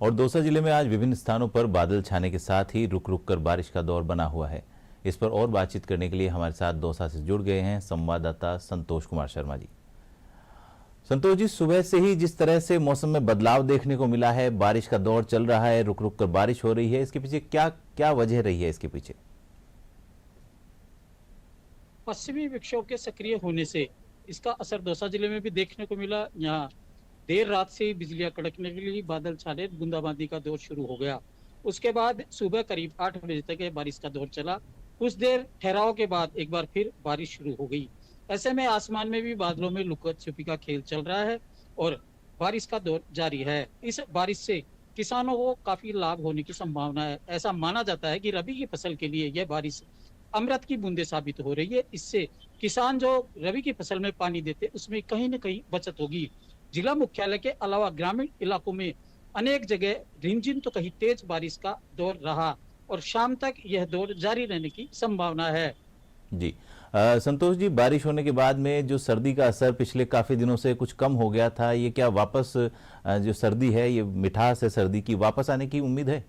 और दौसा जिले में आज विभिन्न स्थानों पर बादल छाने के साथ ही रुक रुक कर बारिश का दौर बना हुआ है। इस पर और बातचीत करने के लिए हमारे साथ दौसा से जुड़ गए हैं संवाददाता संतोष कुमार शर्मा जी। संतोष जी, सुबह से ही जिस तरह से मौसम में बदलाव देखने को मिला है, बारिश का दौर चल रहा है, रुक रुक कर बारिश हो रही है, इसके पीछे क्या क्या वजह रही है? इसके पीछे पश्चिमी विक्षोभ के सक्रिय होने से इसका असर दौसा जिले में भी देखने को मिला। यहाँ देर रात से ही बिजलियां कड़कने के लिए बादल छाने बूंदाबांदी का दौर शुरू हो गया। उसके बाद सुबह करीब 8 बजे तक ये बारिश का दौर चला। कुछ देर ठहराव के बाद एक बार फिर बारिश शुरू हो गई। ऐसे में आसमान में भी बादलों में लुका छिपी का खेल चल रहा है और बारिश का दौर जारी है। इस बारिश से किसानों को काफी लाभ होने की संभावना है। ऐसा माना जाता है कि रबी की फसल के लिए यह बारिश अमृत की बूंदे साबित हो रही है। इससे किसान जो रबी की फसल में पानी देते उसमें कहीं न कहीं बचत होगी। जिला मुख्यालय के अलावा ग्रामीण इलाकों में अनेक जगह रिमझिम तो कहीं तेज बारिश का दौर रहा और शाम तक यह दौर जारी रहने की संभावना है। जी संतोष जी, बारिश होने के बाद में जो सर्दी का असर पिछले काफी दिनों से कुछ कम हो गया था, ये क्या वापस जो सर्दी है, ये मिठास है सर्दी की, वापस आने की उम्मीद है?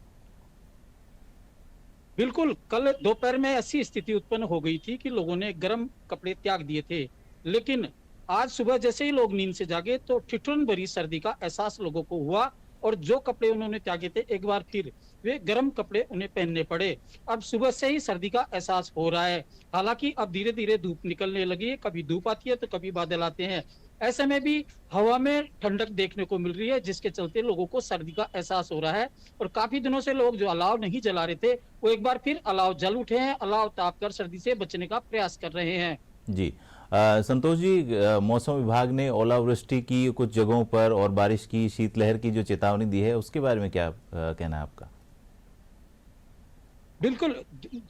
बिल्कुल, कल दोपहर में ऐसी स्थिति उत्पन्न हो गई थी कि लोगों ने गर्म कपड़े त्याग दिए थे, लेकिन आज सुबह जैसे ही लोग नींद से जागे तो ठिठुरन भरी सर्दी का एहसास लोगों को हुआ और जो कपड़े उन्होंने त्यागे थे एक बार फिर वे गर्म कपड़े उन्हें पहनने पड़े। अब सुबह से ही सर्दी का एहसास हो रहा है। हालांकि अब धीरे धीरे धूप निकलने लगी है, कभी धूप आती है तो कभी बादल आते हैं। ऐसे में भी हवा में ठंडक देखने को मिल रही है, जिसके चलते लोगों को सर्दी का एहसास हो रहा है और काफी दिनों से लोग जो अलाव नहीं जला रहे थे वो एक बार फिर अलाव जल उठे हैं, अलाव ताप कर सर्दी से बचने का प्रयास कर रहे हैं। जी संतोष जी, मौसम विभाग ने ओलावृष्टि की कुछ जगहों पर और बारिश की, शीतलहर की जो चेतावनी दी है, उसके बारे में क्या कहना है आपका? बिल्कुल,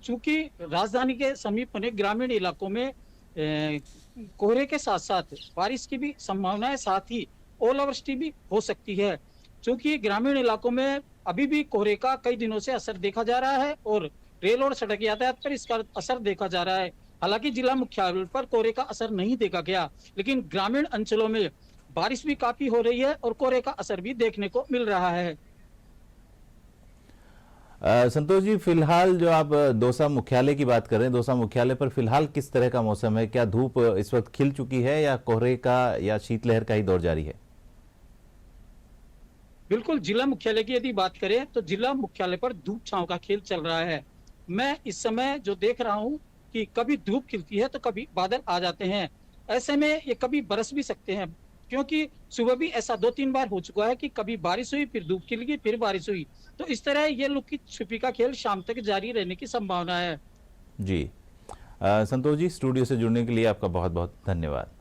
चूंकि राजधानी के समीप बने ग्रामीण इलाकों में कोहरे के साथ साथ बारिश की भी संभावना है, साथ ही ओलावृष्टि भी हो सकती है। चूंकि ग्रामीण इलाकों में अभी भी कोहरे का कई दिनों से असर देखा जा रहा है और रेल और सड़क यातायात पर इसका असर देखा जा रहा है। हालांकि जिला मुख्यालय पर कोहरे का असर नहीं देखा गया, लेकिन ग्रामीण अंचलों में बारिश भी काफी हो रही है और कोहरे का असर भी देखने को मिल रहा है। संतोष जी, फिलहाल जो आप दौसा मुख्यालय की बात कर रहे हैं, दौसा मुख्यालय पर फिलहाल किस तरह का मौसम है? क्या धूप इस वक्त खिल चुकी है या कोहरे का या शीतलहर का ही दौर जारी है? बिल्कुल, जिला मुख्यालय की यदि बात करें तो जिला मुख्यालय पर धूप छांव का खेल चल रहा है। मैं इस समय जो देख रहा हूं कि कभी धूप खिलती है तो कभी बादल आ जाते हैं। ऐसे में ये कभी बरस भी सकते हैं, क्योंकि सुबह भी ऐसा 2-3 बार हो चुका है कि कभी बारिश हुई, फिर धूप खिल गई, फिर बारिश हुई। तो इस तरह ये लुकी छिपी का खेल शाम तक जारी रहने की संभावना है। जी संतोष जी, स्टूडियो से जुड़ने के लिए आपका बहुत बहुत धन्यवाद।